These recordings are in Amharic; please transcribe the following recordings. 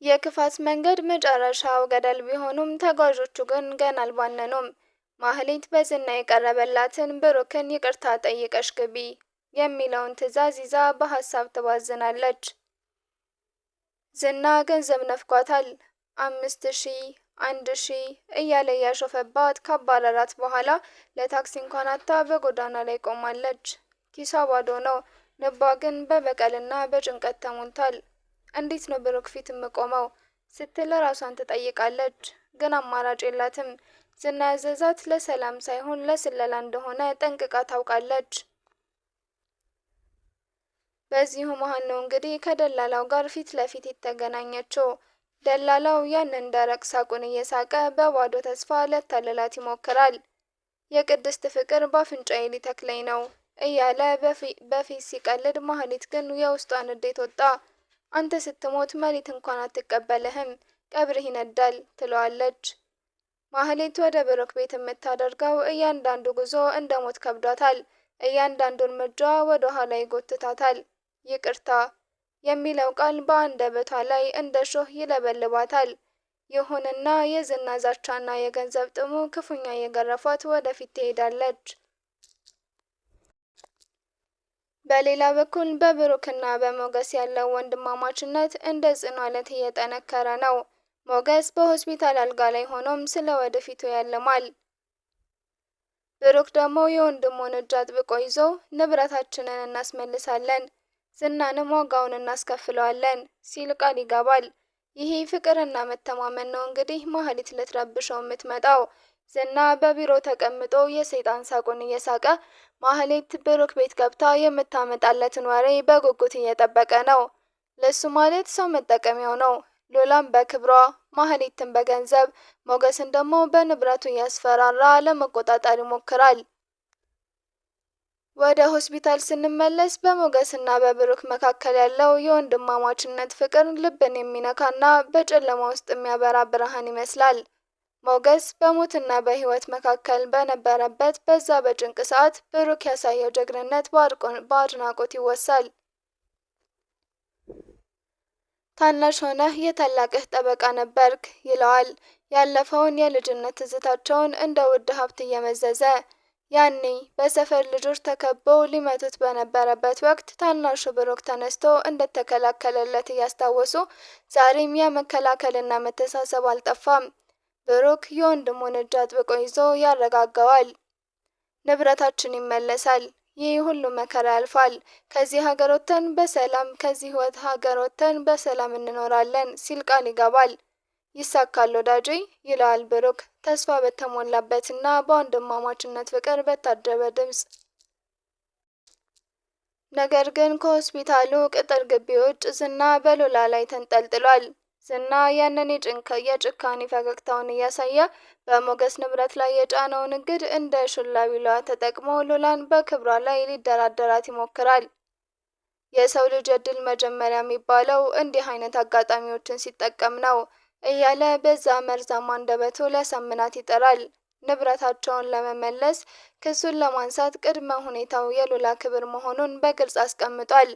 የክፋት መንገድ መጨረሻው ገደል ቢሆኑም ተጓዦቹ ግን ገና አልባነኑም። ማህሌት በዝና የቀረበላትን ብሩክን ይቅርታ ጠይቀሽ ግቢ የሚለውን ትዕዛዝ ይዛ በሀሳብ ትባዝናለች። ዝና ገንዘብ ነፍጓታል። 5000 1000 እያለ ያሾፈባት ካባረራት በኋላ ለታክሲ እንኳን አታ በጎዳና ላይ ቆማለች። ኪሷ ባዶ ነው። ልቧ ግን በበቀልና በጭንቀት ተሞልቷል። እንዴት ነው ብሩክ ፊት የምቆመው ስትል ራሷን ትጠይቃለች። ግን አማራጭ የላትም። ዝና ያዘዛት ለሰላም ሳይሆን ለስለላ እንደሆነ ጠንቅቃ ታውቃለች። በዚሁ መሃል ነው እንግዲህ ከደላላው ጋር ፊት ለፊት የተገናኘችው። ደላላው ያንን ደረቅ ሳቁን እየሳቀ በባዶ ተስፋ ሊያታልላት ይሞክራል። የቅድስት ፍቅር በአፍንጫዬ ሊተክለኝ ነው እያለ በፊት ሲቀልድ፣ ማህሌት ግን የውስጧን ንዴት ወጣ። አንተ ስትሞት መሬት እንኳን አትቀበልህም፣ ቀብርህ ይነዳል ትለዋለች። ማህሌት ወደ ብሩክ ቤት የምታደርገው እያንዳንዱ ጉዞ እንደ ሞት ከብዷታል። እያንዳንዱ እርምጃ ወደ ኋላ ይጎትታታል። ይቅርታ የሚለው ቃል በአንደበቷ ላይ እንደ ሾህ ይለበልባታል። ይሁንና የዝና ዛቻና የገንዘብ ጥሙ ክፉኛ የገረፏት ወደፊት ትሄዳለች። በሌላ በኩል በብሩክና በሞገስ ያለው ወንድማማችነት እንደ ጽኑ አለት እየጠነከረ ነው። ሞገስ በሆስፒታል አልጋ ላይ ሆኖም ስለ ወደፊቱ ያልማል። ብሩክ ደግሞ የወንድሙን እጅ አጥብቆ ይዞ ንብረታችንን እናስመልሳለን፣ ዝናንም ዋጋውን እናስከፍለዋለን ሲል ቃል ይገባል። ይሄ ፍቅርና መተማመን ነው እንግዲህ ማህሌት ልትረብሸው የምትመጣው። ዝና በቢሮ ተቀምጦ የሰይጣን ሳቁን እየሳቀ ማህሌት ብሩክ ቤት ገብታ የምታመጣለትን ወሬ በጉጉት እየጠበቀ ነው። ለሱ ማለት ሰው መጠቀሚያው ነው። ሎላም በክብሯ፣ ማህሌትን በገንዘብ፣ ሞገስን ደግሞ በንብረቱ እያስፈራራ ለመቆጣጠር ይሞክራል። ወደ ሆስፒታል ስንመለስ በሞገስና በብሩክ መካከል ያለው የወንድማማችነት ፍቅር ልብን የሚነካና በጨለማ ውስጥ የሚያበራ ብርሃን ይመስላል። ሞገስ በሞትና በህይወት መካከል በነበረበት በዛ በጭንቅ ሰዓት ብሩክ ያሳየው ጀግንነት በአድናቆት ይወሳል። ታናሽ ሆነህ የታላቅህ ጠበቃ ነበርክ ይለዋል። ያለፈውን የልጅነት ትዝታቸውን እንደ ውድ ሀብት እየመዘዘ ያኔ በሰፈር ልጆች ተከበው ሊመቱት በነበረበት ወቅት ታናሹ ብሩክ ተነስቶ እንደተከላከለለት እያስታወሱ ዛሬም ያ መከላከልና መተሳሰብ አልጠፋም። ብሩክ የወንድሙን እጅ አጥብቆ ይዞ ያረጋጋዋል። ንብረታችን ይመለሳል፣ ይህ ሁሉ መከራ ያልፋል፣ ከዚህ ሀገር ወጥተን በሰላም ከዚህ ሀገር ወጥተን በሰላም እንኖራለን ሲል ቃል ይገባል። ይሳካል ወዳጄ ይለዋል ብሩክ ተስፋ በተሞላበትና በወንድማማችነት ፍቅር በታጀበ ድምፅ። ነገር ግን ከሆስፒታሉ ቅጥር ግቢ ውጭ ዝና በሎላ ላይ ተንጠልጥሏል። ዝና ያንን የጭካኔ ፈገግታውን እያሳየ በሞገስ ንብረት ላይ የጫነውን እግድ እንደ ሹላቢላዋ ተጠቅሞ ሎላን በክብሯ ላይ ሊደራደራት ይሞክራል። የሰው ልጅ እድል መጀመሪያ የሚባለው እንዲህ አይነት አጋጣሚዎችን ሲጠቀም ነው እያለ በዛ መርዛማ አንደበቱ ሊያሳምናት ይጥራል። ንብረታቸውን ለመመለስ ክሱን ለማንሳት ቅድመ ሁኔታው የሎላ ክብር መሆኑን በግልጽ አስቀምጧል።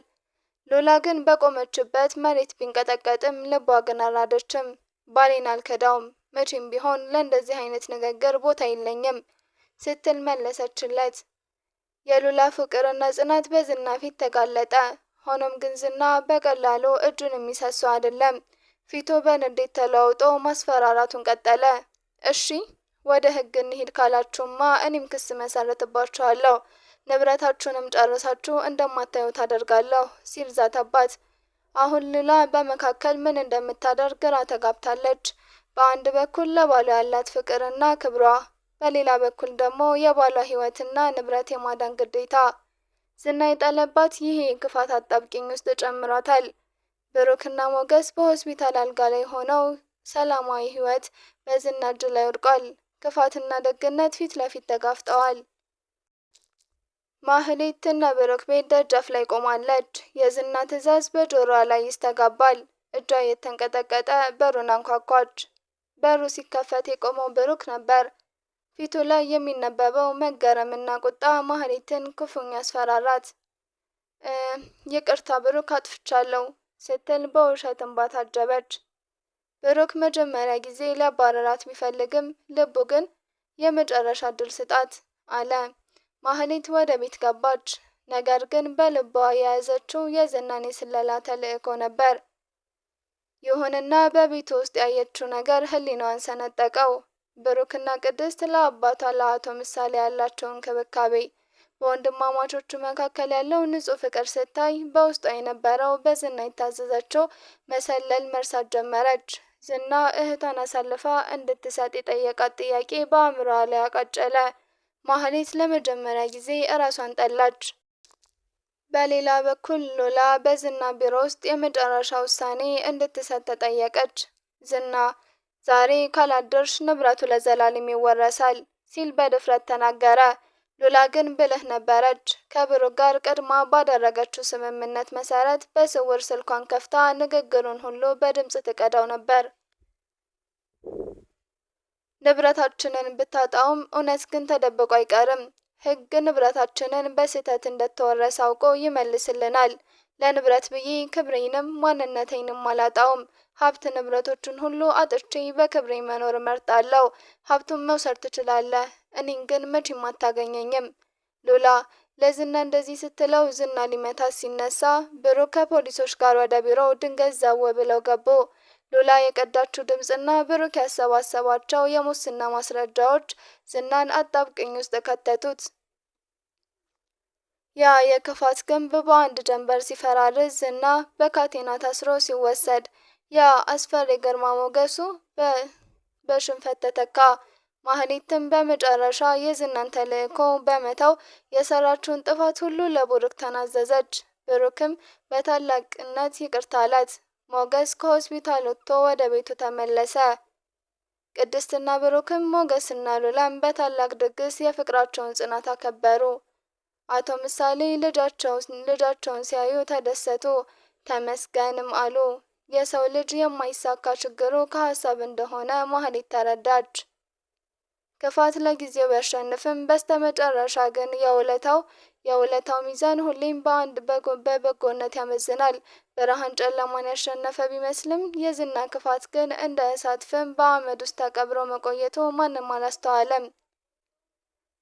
ሎላ ግን በቆመችበት መሬት ቢንቀጠቀጥም ልቧ ግን አልራደችም። ባሌን አልከዳውም፣ መቼም ቢሆን ለእንደዚህ አይነት ንግግር ቦታ የለኝም ስትል መለሰችለት። የሎላ ፍቅርና ጽናት በዝና ፊት ተጋለጠ። ሆኖም ግን ዝና በቀላሉ እጁን የሚሰሰው አይደለም። ፊቱ በንዴት ተለዋውጦ ማስፈራራቱን ቀጠለ። እሺ ወደ ህግ እንሂድ ካላችሁማ እኔም ክስ መሰረትባችኋለሁ፣ ንብረታችሁንም ጨርሳችሁ እንደማታዩ ታደርጋለሁ ሲል ዛተባት። አሁን ሎላ በመካከል ምን እንደምታደርግ ግራ ተጋብታለች። በአንድ በኩል ለባሏ ያላት ፍቅርና ክብሯ፣ በሌላ በኩል ደግሞ የባሏ ህይወትና ንብረት የማዳን ግዴታ። ዝና የጣለባት ይሄ የክፋት አጣብቂኝ ውስጥ ጨምሯታል። ብሩክና ሞገስ በሆስፒታል አልጋ ላይ ሆነው ሰላማዊ ህይወት በዝና እጅ ላይ ወድቋል። ክፋትና ደግነት ፊት ለፊት ተጋፍጠዋል። ማህሌትና ብሩክ ቤት ደጃፍ ላይ ቆማለች። የዝና ትዕዛዝ በጆሮዋ ላይ ይስተጋባል። እጇ የተንቀጠቀጠ በሩን አንኳኳች። በሩ ሲከፈት የቆመው ብሩክ ነበር። ፊቱ ላይ የሚነበበው መገረምና ቁጣ ማህሌትን ክፉኛ አስፈራራት። ይቅርታ ብሩክ አጥፍቻለሁ ስትል በውሸት እንባ ታጀበች። ብሩክ መጀመሪያ ጊዜ ሊያባረራት ቢፈልግም ልቡ ግን የመጨረሻ እድል ስጣት አለ። ማህሌት ወደ ቤት ገባች። ነገር ግን በልቧ የያዘችው የዝናን የስለላ ተልዕኮ ነበር። ይሁንና በቤቱ ውስጥ ያየችው ነገር ህሊናዋን ሰነጠቀው። ብሩክና ቅድስት ለአባቷ ለአቶ ምሳሌ ያላቸውን እንክብካቤ፣ በወንድማማቾቹ መካከል ያለው ንጹህ ፍቅር ስታይ በውስጧ የነበረው በዝና የታዘዘችው መሰለል መርሳት ጀመረች። ዝና እህቷን አሳልፋ እንድትሰጥ የጠየቃት ጥያቄ በአእምሮዋ ላይ አቃጨለ። ማህሌት ለመጀመሪያ ጊዜ እራሷን ጠላች። በሌላ በኩል ሉላ በዝና ቢሮ ውስጥ የመጨረሻ ውሳኔ እንድትሰጥ ተጠየቀች። ዝና ዛሬ ካላደርሽ ንብረቱ ለዘላለም ይወረሳል ሲል በድፍረት ተናገረ። ሉላ ግን ብልህ ነበረች። ከብሩክ ጋር ቀድማ ባደረገችው ስምምነት መሰረት በስውር ስልኳን ከፍታ ንግግሩን ሁሉ በድምጽ ትቀዳው ነበር። ንብረታችንን ብታጣውም እውነት ግን ተደብቆ አይቀርም። ሕግ ንብረታችንን በስህተት እንደተወረሰ አውቆ ይመልስልናል። ለንብረት ብዬ ክብሬንም ማንነቴንም አላጣውም። ሀብት ንብረቶችን ሁሉ አጥቼ በክብሬ መኖር እመርጣለሁ። ሀብቱን መውሰድ ትችላለህ፣ እኔን ግን መቼም አታገኘኝም። ሉላ ለዝና እንደዚህ ስትለው ዝና ሊመታት ሲነሳ ብሩክ ከፖሊሶች ጋር ወደ ቢሮው ድንገት ዘው ብለው ገቡ። ሉላ የቀዳችው ድምፅና ብሩክ ያሰባሰባቸው የሙስና ማስረጃዎች ዝናን አጣብቅኝ ውስጥ ከተቱት። ያ የክፋት ግንብ በአንድ ጀንበር ሲፈራርስ ዝና በካቴና ታስሮ ሲወሰድ፣ ያ አስፈሪ ግርማ ሞገሱ በሽንፈት ተተካ። ማህሌትም በመጨረሻ የዝናን ተልዕኮ በመተው የሰራችውን ጥፋት ሁሉ ለብሩክ ተናዘዘች። ብሩክም በታላቅነት ይቅርታ አላት። ሞገስ ከሆስፒታል ወጥቶ ወደ ቤቱ ተመለሰ። ቅድስትና ብሩክም ሞገስና ሉላም በታላቅ ድግስ የፍቅራቸውን ጽናት አከበሩ። አቶ ምሳሌ ልጃቸውን ሲያዩ ተደሰቱ፣ ተመስገንም አሉ። የሰው ልጅ የማይሳካ ችግሩ ከሀሳብ እንደሆነ ማህሌት ተረዳች። ክፋት ለጊዜው ቢያሸንፍም በስተመጨረሻ ግን የውለታው ሚዛን ሁሌም በበጎነት ያመዝናል። ብርሃን ጨለማን ያሸነፈ ቢመስልም የዝና ክፋት ግን እንደ እሳት ፍም በአመድ ውስጥ ተቀብሮ መቆየቱ ማንም አላስተዋለም።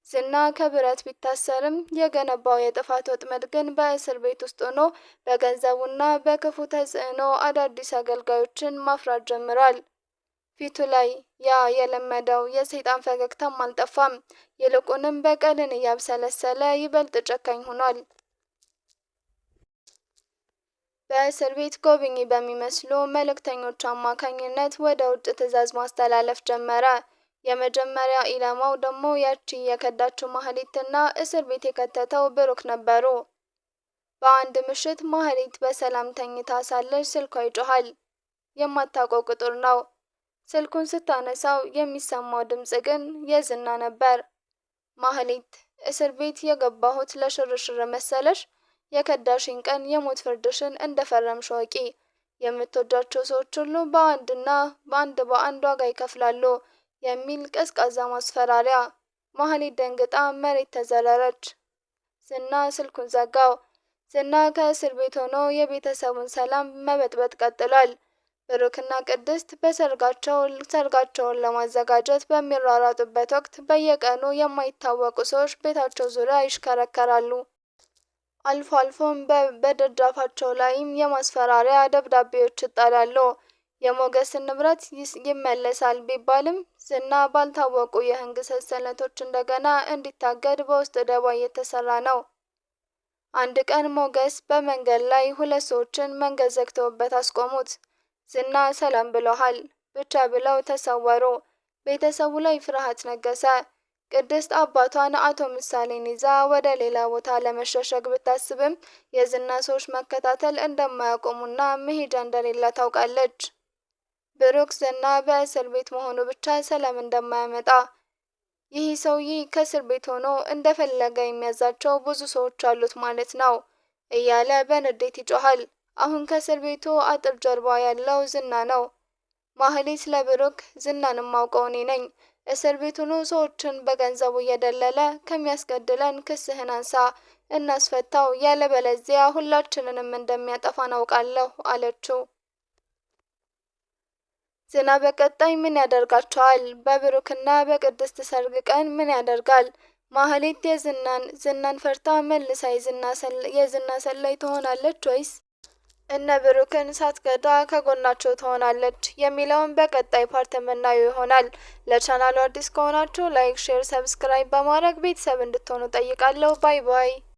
ዝና ከብረት ቢታሰርም የገነባው የጥፋት ወጥመድ ግን በእስር ቤት ውስጥ ሆኖ በገንዘቡና በክፉ ተጽዕኖ አዳዲስ አገልጋዮችን ማፍራት ጀምሯል። ፊቱ ላይ ያ የለመደው የሰይጣን ፈገግታም አልጠፋም። ይልቁንም በቀልን እያብሰለሰለ ይበልጥ ጨካኝ ሆኗል። በእስር ቤት ጎብኚ በሚመስሉ መልእክተኞች አማካኝነት ወደ ውጭ ትዕዛዝ ማስተላለፍ ጀመረ። የመጀመሪያ ኢላማው ደግሞ ያቺ የከዳችው ማህሌትና እስር ቤት የከተተው ብሩክ ነበሩ። በአንድ ምሽት ማህሌት በሰላም ተኝታ ሳለች ስልኳ ይጮሃል። የማታውቀው ቁጥር ነው። ስልኩን ስታነሳው የሚሰማው ድምጽ ግን የዝና ነበር። ማህሌት፣ እስር ቤት የገባሁት ለሽርሽር መሰለሽ? የከዳሽኝ ቀን የሞት ፍርድሽን እንደፈረምሽ ወቂ። የምትወዳቸው ሰዎች ሁሉ በአንድ ዋጋ ይከፍላሉ የሚል ቀዝቃዛ ማስፈራሪያ። ማህሌት ደንግጣ መሬት ተዘረረች። ዝና ስልኩን ዘጋው። ዝና ከእስር ቤት ሆኖ የቤተሰቡን ሰላም መበጥበጥ ቀጥሏል። ብሩክና ቅድስት ሰርጋቸውን ለማዘጋጀት በሚሯሯጡበት ወቅት በየቀኑ የማይታወቁ ሰዎች ቤታቸው ዙሪያ ይሽከረከራሉ። አልፎ አልፎም በደጃፋቸው ላይም የማስፈራሪያ ደብዳቤዎች ይጣላሉ። የሞገስን ንብረት ይመለሳል ቢባልም ዝና ባልታወቁ የህግ ሰንሰለቶች እንደገና እንዲታገድ በውስጥ ደባ እየተሰራ ነው። አንድ ቀን ሞገስ በመንገድ ላይ ሁለት ሰዎችን መንገድ ዘግተውበት አስቆሙት። ዝና ሰላም ብለዋል ብቻ ብለው ተሰወሩ። ቤተሰቡ ላይ ፍርሃት ነገሰ። ቅድስት አባቷን አቶ ምሳሌን ይዛ ወደ ሌላ ቦታ ለመሸሸግ ብታስብም የዝና ሰዎች መከታተል እንደማያቆሙና መሄጃ እንደሌላ ታውቃለች። ብሩክ ዝና በእስር ቤት መሆኑ ብቻ ሰላም እንደማያመጣ፣ ይህ ሰውዬ ከእስር ቤት ሆኖ እንደፈለገ የሚያዛቸው ብዙ ሰዎች አሉት ማለት ነው እያለ በንዴት ይጮሃል። አሁን ከእስር ቤቱ አጥር ጀርባ ያለው ዝና ነው። ማህሌት ለብሩክ ዝናን ማውቀው እኔ ነኝ። እስር ቤት ሆኖ ሰዎችን በገንዘቡ እየደለለ ከሚያስገድለን ክስህን አንሳ፣ እናስፈታው፣ ያለበለዚያ ሁላችንንም እንደሚያጠፋ ናውቃለሁ አለችው። ዝና በቀጣይ ምን ያደርጋቸዋል? በብሩክና በቅድስት ሰርግ ቀን ምን ያደርጋል? ማህሌት ዝናን ፈርታ መልሳ የዝና ሰላይ ትሆናለች ወይስ እነ ብሩክን ሳትገዳ ከጎናቸው ትሆናለች የሚለውን በቀጣይ ፓርት የምናየው ይሆናል። ለቻናሉ አዲስ ከሆናችሁ ላይክ፣ ሼር፣ ሰብስክራይብ በማድረግ ቤተሰብ እንድትሆኑ ጠይቃለሁ። ባይ ባይ።